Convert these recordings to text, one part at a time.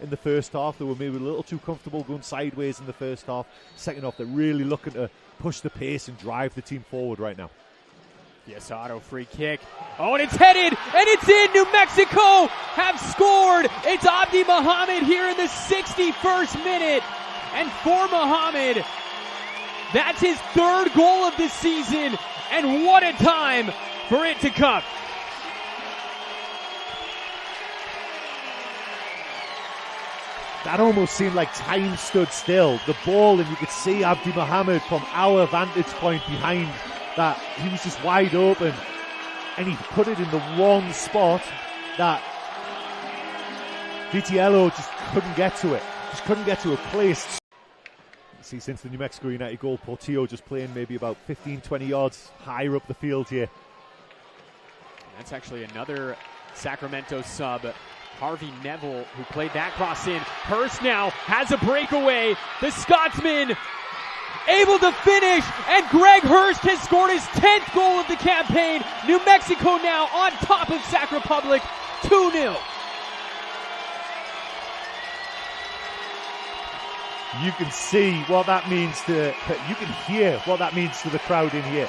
in the first half. They were maybe a little too comfortable going sideways in the first half. Second half, they're really looking to push the pace and drive the team forward right now. Yes, auto free kick. Oh, and it's headed, and it's in. New Mexico have scored. It's Abdi Mohamed here in the 61st minute. And for Mohamed, that's his third goal of the season. And what a time for it to come. That almost seemed like time stood still. The ball, and you could see Abdi Mohamed from our vantage point behind that. He was just wide open, and he put it in the wrong spot that Vitiello just couldn't get to it. Just couldn't get to a place. See, since the New Mexico United goal, Portillo just playing maybe about 15-20 yards higher up the field here. That's actually another Sacramento sub, Harvey Neville, who played that cross in. Hurst now has a breakaway. The Scotsman able to finish, and Greg Hurst has scored his 10th goal of the campaign. New Mexico now on top of Sac Republic, 2-0. You can see what that means to, you can hear what that means to the crowd in here.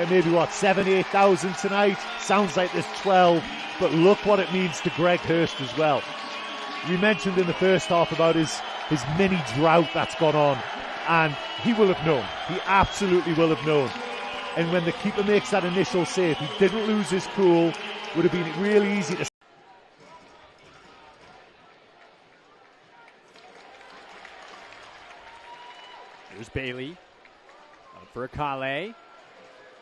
Maybe what, 7,000-8,000 tonight? Sounds like there's 12, but look what it means to Greg Hurst as well. We mentioned in the first half about his mini drought that's gone on, and he will have known. He absolutely will have known. And when the keeper makes that initial save, he didn't lose his cool. Would have been really easy to. Here's Bailey. Up for Akale.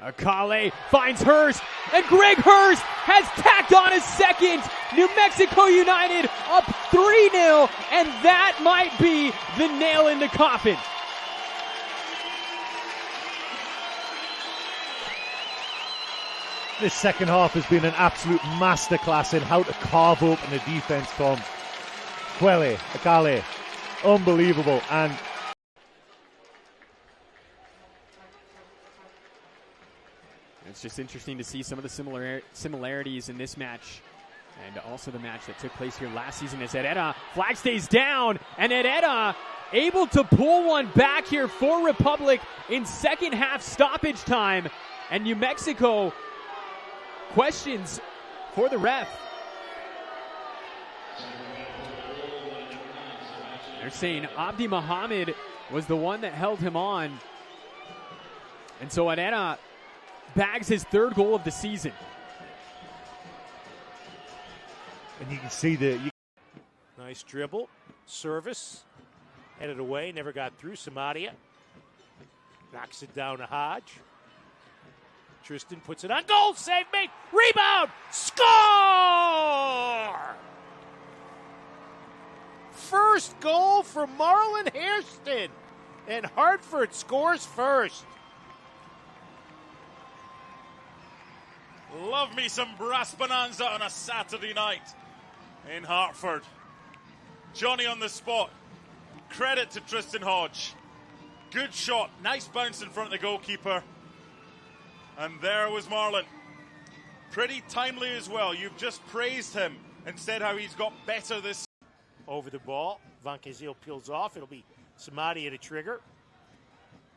Akale finds Hurst, and Greg Hurst has tacked on his second. New Mexico United up 3-0, and that might be the nail in the coffin. This second half has been an absolute masterclass in how to carve open the defense from Akale. Unbelievable. And it's just interesting to see some of the similarities in this match, and also the match that took place here last season as Herrera flag stays down, and Herrera able to pull one back here for Republic in second half stoppage time, and New Mexico questions for the ref. They're saying Abdi Mohamed was the one that held him on, and so Herrera bags his third goal of the season. And you can see the nice dribble, service, headed away, never got through. Samaria knocks it down to Hodge. Tristan puts it on goal, save made, rebound, score! First goal for Marlon Hairston, and Hartford scores first. Love me some brass bonanza on a Saturday night in Hartford. Johnny on the spot. Credit to Tristan Hodge. Good shot. Nice bounce in front of the goalkeeper. And there was Marlon. Pretty timely as well. You've just praised him and said how he's got better this. Over the ball. Van Kazil peels off. It'll be Samadi at a trigger.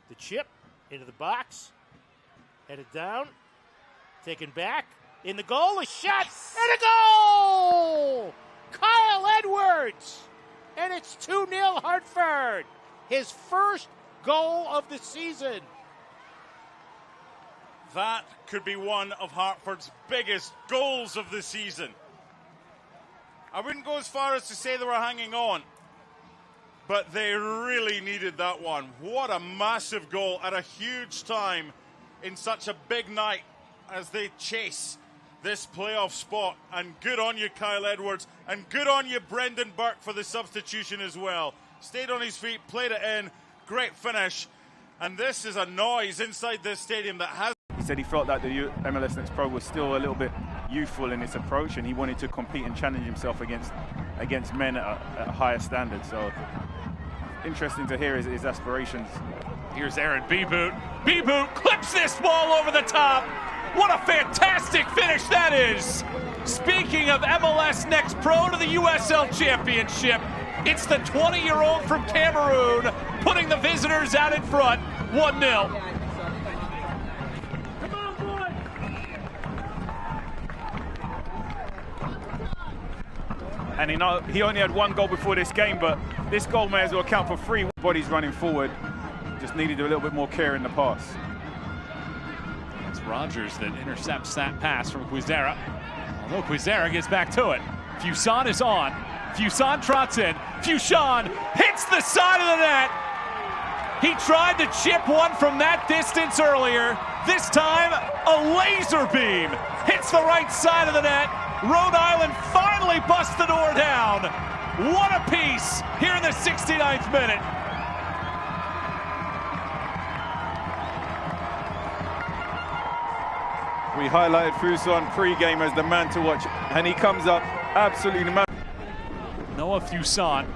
The chip into the box. Headed down. Taken back. In the goal. A shot. And a goal! Kyle Edwards. And it's 2-0 Hartford. His first goal of the season. That could be one of Hartford's biggest goals of the season. I wouldn't go as far as to say they were hanging on, but they really needed that one. What a massive goal at a huge time in such a big night as they chase this playoff spot. And good on you, Kyle Edwards, and good on you, Brendan Burke, for the substitution as well. Stayed on his feet, played it in, great finish, and this is a noise inside this stadium that has. He said he felt that the MLS Next Pro was still a little bit youthful in its approach, and he wanted to compete and challenge himself against men at a higher standard. So interesting to hear his aspirations. Here's Aaron Bibout. Bibout clips this ball over the top. What a fantastic finish that is. Speaking of MLS Next Pro to the USL Championship, It's the 20-year-old from Cameroon putting the visitors out in front, 1-0. And he only had one goal before this game, but this goal may as well count for 3. Bodies running forward, just needed a little bit more care in the pass. It's Rogers that intercepts that pass from Quizera. Although Quizera gets back to it. Fuson is on. Fuson trots in. Fuson hits the side of the net. He tried to chip one from that distance earlier. This time, a laser beam hits the right side of the net. Rhode Island finally busts the door down. What a piece here in the 69th minute. We highlighted Fuson pre-game as the man to watch, and he comes up absolutely mad. Noah Fuson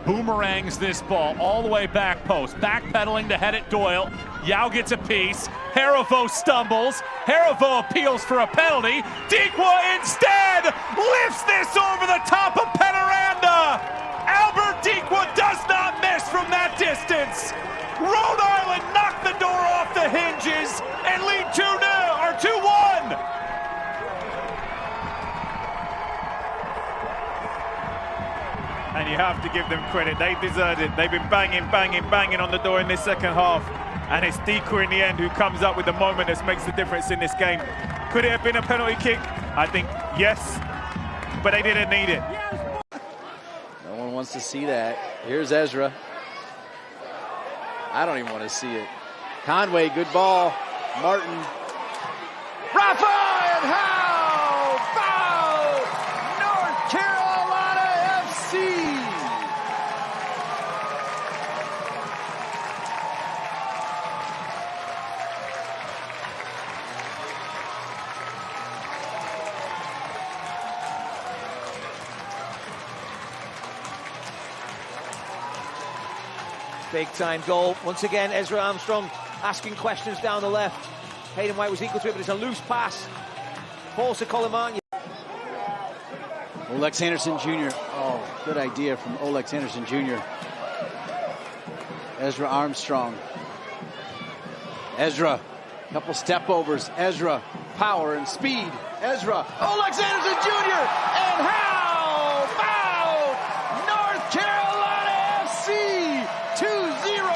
boomerangs this ball all the way back post, backpedaling to head it Doyle. Yao gets a piece. Herrera stumbles. Herrera appeals for a penalty. Dikwa instead lifts this over the top of Penaranda. Albert Dikwa does not miss from that distance. Rhode Island knocked the door off the hinges and lead 2-1. And you have to give them credit. They deserved it. They've been banging on the door in this second half. And it's Dikwa in the end who comes up with the moment that makes the difference in this game. Could it have been a penalty kick? I think yes, but they didn't need it. No one wants to see that. Here's Ezra. I don't even want to see it. Conway, good ball. Martin. Rafael, and how about North Carolina FC? Big time goal. Once again, Ezra Armstrong asking questions down the left. Hayden White was equal to it, but it's a loose pass. Falls to Kleemann. Oalex Anderson Jr. Oh, good idea from Oalex Anderson Jr. Ezra Armstrong. Ezra, couple step overs. Ezra, power and speed. Ezra, Oalex Anderson Jr. And how about North Carolina FC 2-0.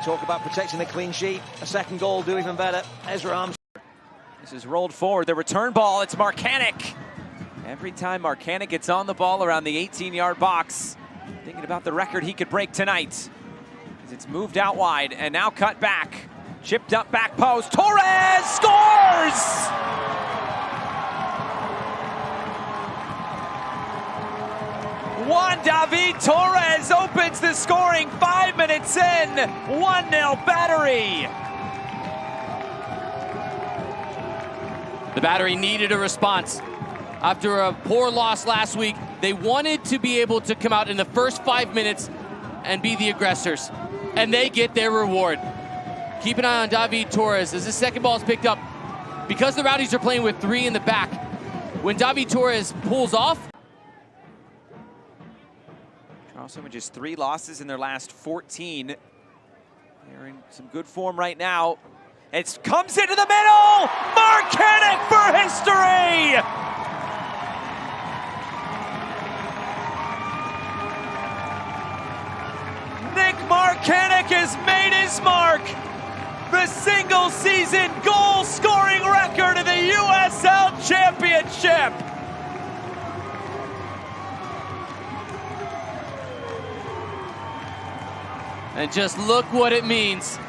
Talk about protecting the clean sheet. A second goal, do even better. Ezra Armstrong. This is rolled forward. The return ball, it's Markanich. Every time Markanich gets on the ball around the 18-yard box, thinking about the record he could break tonight. It's moved out wide and now cut back. Chipped up back post. Torres scores! Juan David Torres opens the scoring 5 minutes in. 1-0 Battery. The Battery needed a response. After a poor loss last week, they wanted to be able to come out in the first 5 minutes and be the aggressors. And they get their reward. Keep an eye on David Torres as the second ball is picked up. Because the Rowdies are playing with 3 in the back, when David Torres pulls off, Charleston with just 3 losses in their last 14. They're in some good form right now. It comes into the middle! Markanich for history! Nick Markanich has made his mark. The single-season goal-scoring record in the USL Championship. and just look what it means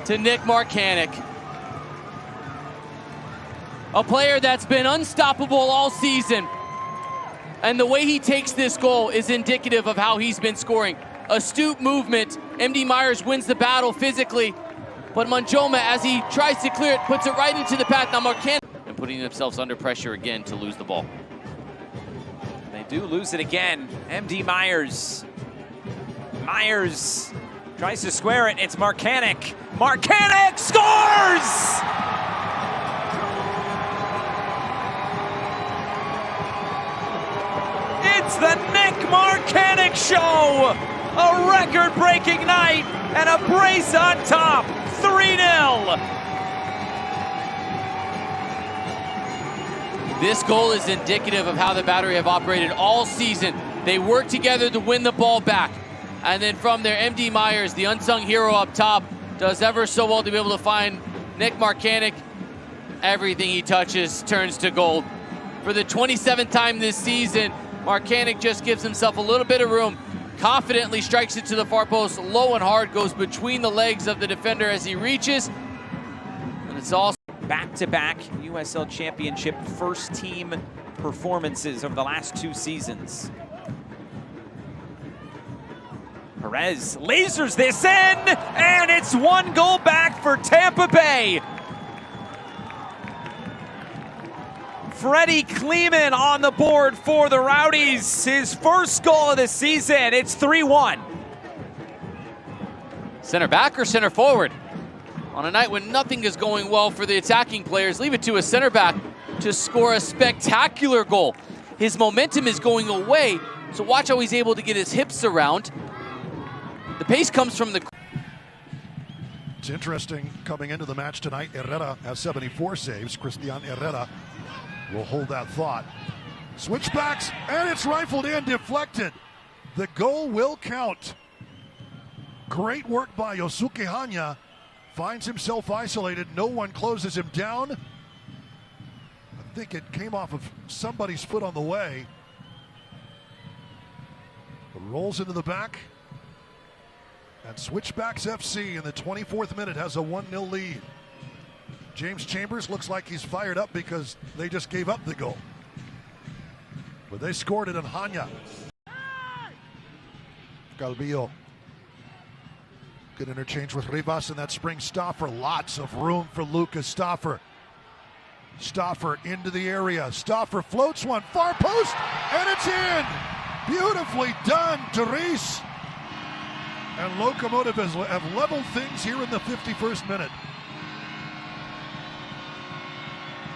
to Nick Markanich. A player that's been unstoppable all season. And the way he takes this goal is indicative of how he's been scoring. astute movement. MD Myers wins the battle physically, but Manjoma, as he tries to clear it, puts it right into the path. Now Markanich and putting themselves under pressure again to lose the ball. They do lose it again. MD Myers. Myers tries to square it. It's Markanich. Markanich scores! It's the Nick Markanich Show! A record-breaking night and a brace on top. 3-0. This goal is indicative of how the Battery have operated all season. They work together to win the ball back. And then from there, MD Myers, the unsung hero up top, does ever so well to be able to find Nick Markanich. Everything he touches turns to gold. For the 27th time this season, Markanich just gives himself a little bit of room, confidently strikes it to the far post, low and hard, goes between the legs of the defender as he reaches. And it's also back-to-back USL Championship first team performances over the last 2 seasons. Torres lasers this in, and it's 1 goal back for Tampa Bay. Freddy Kleemann on the board for the Rowdies. His first goal of the season. It's 3-1. center back or center forward? On a night when nothing is going well for the attacking players, leave it to a center back to score a spectacular goal. His momentum is going away, so watch how he's able to get his hips around. The pace comes from the... It's interesting coming into the match tonight. Herrera has 74 saves. Christian Herrera will hold that thought. Switchbacks, and it's rifled in, deflected. The goal will count. Great work by Yosuke Hanya. Finds himself isolated. No one closes him down. I think it came off of somebody's foot on the way. Rolls into the back. And Switchbacks FC in the 24th minute has a 1-0 lead. James Chambers looks like he's fired up because they just gave up the goal. But they scored it on Hanya. Calvillo. Good interchange with Rivas, and that springs Stauffer. Lots of room for Lucas Stauffer. Stauffer into the area. Stauffer floats one, far post, and it's in! Beautifully done, Ruiz. And Locomotive have leveled things here in the 51st minute.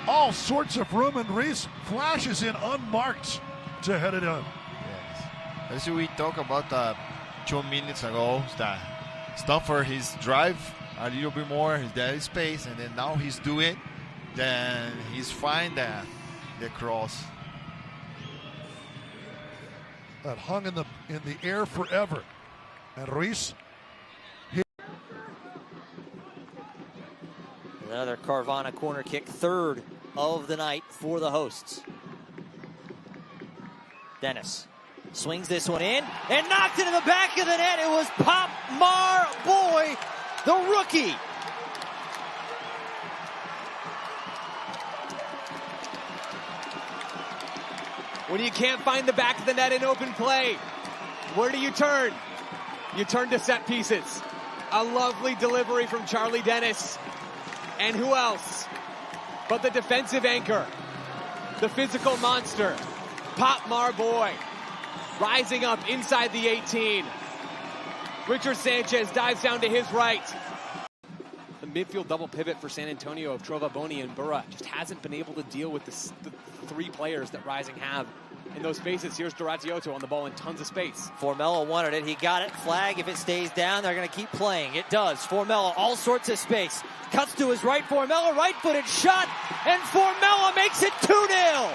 All sorts of room, and Ruiz flashes in unmarked to head it in. Yes. As we talked about 2 minutes ago, that Stauffer his drive a little bit more, his dead space, and then now he's doing, then he's find the cross. That hung in the air forever. And Ruiz. Another Carvana corner kick, 3rd of the night for the hosts. Dennis swings this one in and knocked it in the back of the net. It was Pape Boye, the rookie. When you can't find the back of the net in open play, where do you turn? You turn to set pieces. A lovely delivery from Charlie Dennis. And who else but the defensive anchor, the physical monster, Pape Boye, rising up inside the 18. Richard Sanchez dives down to his right. The midfield double pivot for San Antonio of Trova, Boni, and Burra just hasn't been able to deal with the 3 players that Rising have in those spaces. Here's Dariusz on the ball in tons of space. Formella wanted it. He got it. Flag. If it stays down, they're going to keep playing. It does. Formella, all sorts of space. Cuts to his right. Formella, right-footed shot. And Formella makes it 2-0.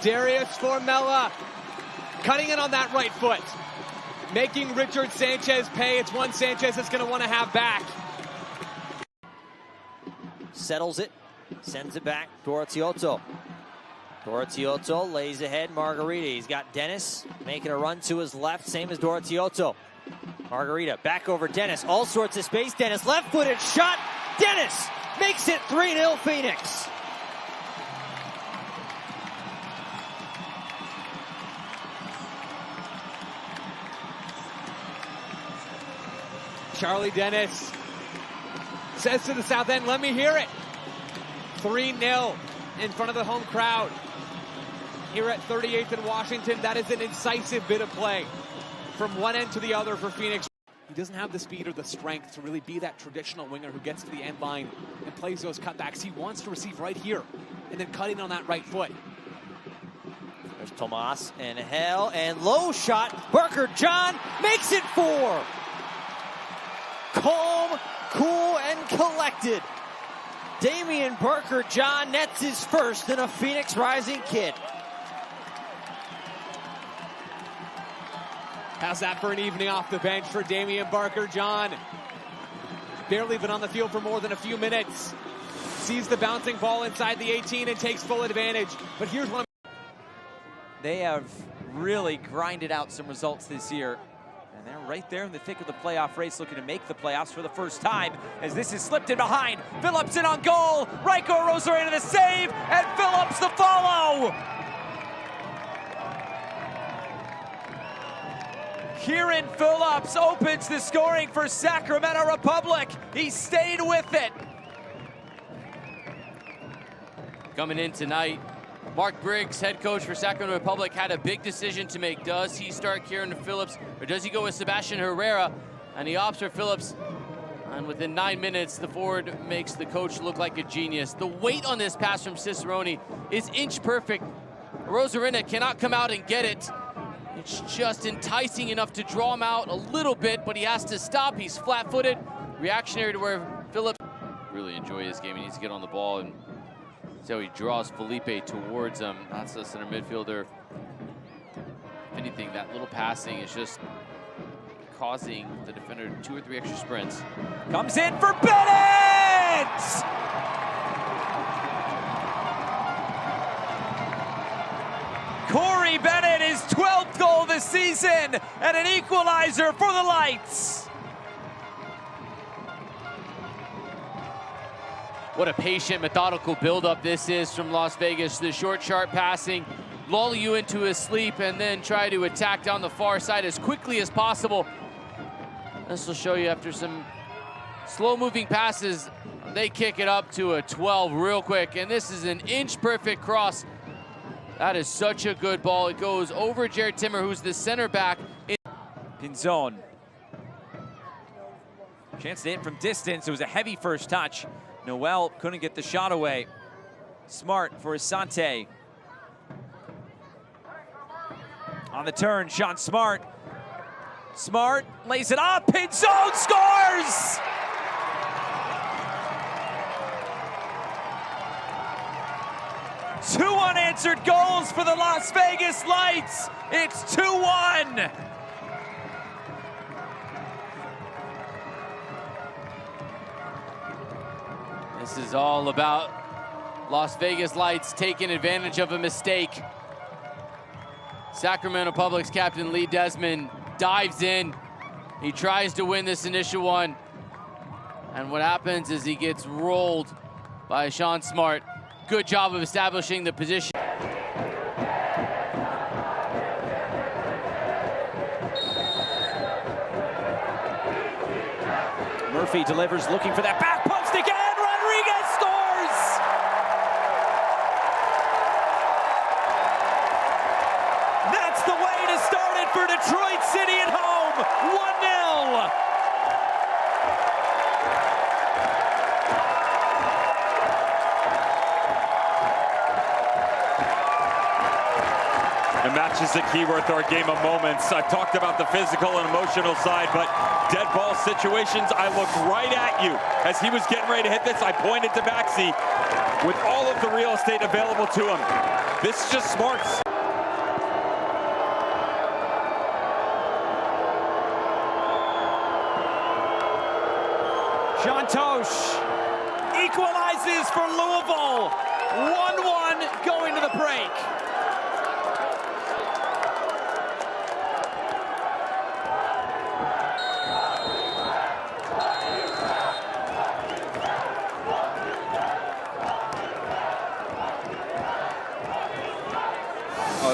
Dariusz Formella cutting in on that right foot, making Richard Sanchez pay. It's one Sanchez that's going to want to have back. Settles it, sends it back. Dariusz lays ahead. Margarita. He's got Dennis making a run to his left, same as Dariusz. Margarita back over Dennis. All sorts of space. Dennis left-footed shot. Dennis makes it 3-0 Phoenix. Charlie Dennis says to the south end, let me hear it. 3-0 in front of the home crowd. Here at 38th and Washington, that is an incisive bit of play from one end to the other for Phoenix. He doesn't have the speed or the strength to really be that traditional winger who gets to the end line and plays those cutbacks. He wants to receive right here and then cut in on that right foot. There's Tomas and Hell and low shot. Barker John makes it 4. Calm, cool, and collected. Damian Barker John nets his first in a Phoenix Rising kit. How's that for an evening off the bench for Damian Barker John? Barely been on the field for more than a few minutes. Sees the bouncing ball inside the 18 and takes full advantage. But here's one. They have really grinded out some results this year. And they're right there in the thick of the playoff race, looking to make the playoffs for the first time, as this is slipped in behind. Phillips in on goal. Raiko Rosarena the save, and Phillips the follow. Kieran Phillips opens the scoring for Sacramento Republic. He stayed with it. Coming in tonight, Mark Briggs, head coach for Sacramento Republic, had a big decision to make. Does he start Kieran Phillips, or does he go with Sebastian Herrera? And he opts for Phillips. And within 9 minutes, the forward makes the coach look like a genius. The weight on this pass from Cicerone is inch perfect. Rosarena cannot come out and get it. It's just enticing enough to draw him out a little bit, but he has to stop. He's flat-footed, reactionary to where Phillips really enjoy his game. He needs to get on the ball, and so he draws Felipe towards him. That's the center midfielder. If anything, that little passing is just causing the defender 2 or 3 extra sprints. Comes in for Bennett! Corey Bennett, his 12th goal this season, and an equalizer for the Lights. What a patient, methodical buildup this is from Las Vegas. The short, sharp passing, lull you into a sleep, and then try to attack down the far side as quickly as possible. This will show you after some slow-moving passes, they kick it up to a 12 real quick, and this is an inch-perfect cross. That is such a good ball. It goes over Jared Timmer, who's the center back. Pinzon. Chance to hit from distance. It was a heavy first touch. Noel couldn't get the shot away. Smart for Asante. On the turn, Sean Smart. Smart lays it up. Pinzon scores! Two unanswered goals for the Las Vegas Lights. It's 2-1. This is all about Las Vegas Lights taking advantage of a mistake. Sacramento Republic's captain Lee Desmond dives in. He tries to win this initial one. And what happens is he gets rolled by Sean Smart. Good job of establishing the position. Murphy delivers, looking for that back post again. Rodriguez scores! That's the way to start it for Detroit City at home. 1-0. And match is the key word to our game of moments. I've talked about the physical and emotional side, but dead ball situations, I looked right at you. As he was getting ready to hit this, I pointed to Baxi with all of the real estate available to him. This is just smarts. Shantosh equalizes for Louisville. 1-1 going to the break.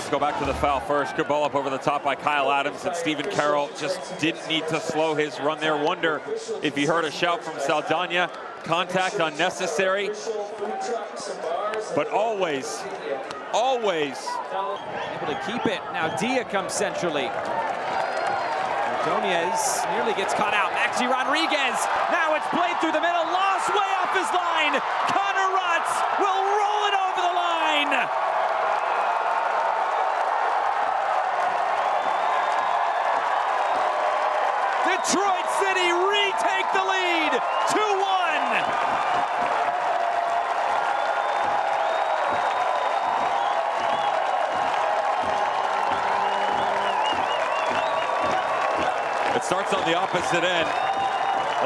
let's go back to the foul first. Good ball up over the top by Kyle Adams, and Stephen Carroll just didn't need to slow his run there. Wonder if he heard a shout from Saldana. Contact unnecessary, but always able to keep it. Now Dia comes centrally. Ordonez nearly gets caught out. Maxi Rodriguez. Now it's played through the middle. Lost way off his line. Connor Rutz will roll it over the line. Detroit City retake the lead. 2-1. It starts on the opposite end.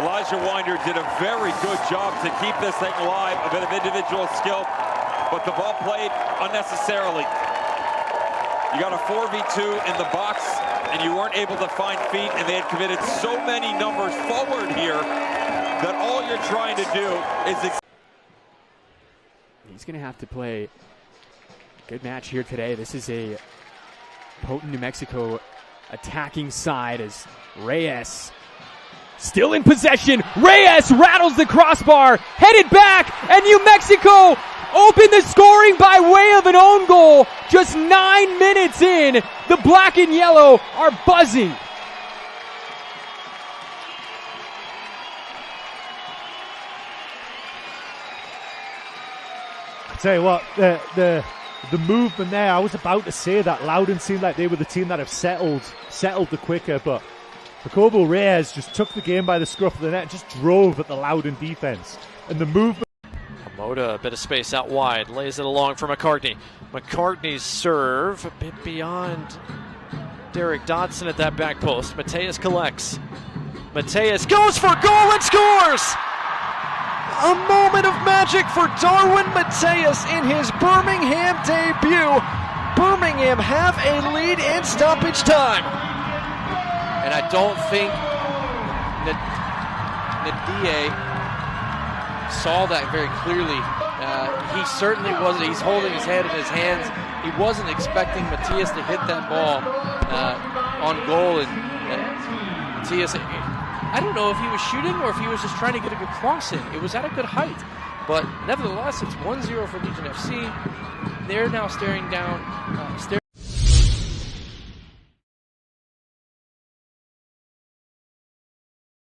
Elijah Winder did a very good job to keep this thing alive, a bit of individual skill, but the ball played unnecessarily. You got a 4v2 in the box, and you weren't able to find feet, and they had committed so many numbers forward here that all you're trying to do is... He's going to have to play a good match here today. This is a potent New Mexico attacking side as Reyes still in possession. Reyes rattles the crossbar, headed back, and New Mexico open the scoring by way of an own goal. Just 9 minutes in, the black and yellow are buzzing. I tell you what, the movement there, I was about to say that Loudon seemed like they were the team that have settled the quicker, but Jacobo Reyes just took the game by the scruff of the net and just drove at the Loudon defense. And the movement... Moda, a bit of space out wide, lays it along for McCartney. McCartney's serve, a bit beyond Derek Dodson at that back post. Mateus collects. Mateus goes for goal and scores! A moment of magic for Darwin Mateus in his Birmingham debut. Birmingham have a lead in stoppage time. And I don't think Nadie saw that very clearly. He certainly wasn't. He's holding his head in his hands. He wasn't expecting Mateus to hit that ball on goal. And Mateus, I don't know if he was shooting or if he was just trying to get a good cross in. It was at a good height. But nevertheless, it's 1-0 for Legion FC. They're now staring down.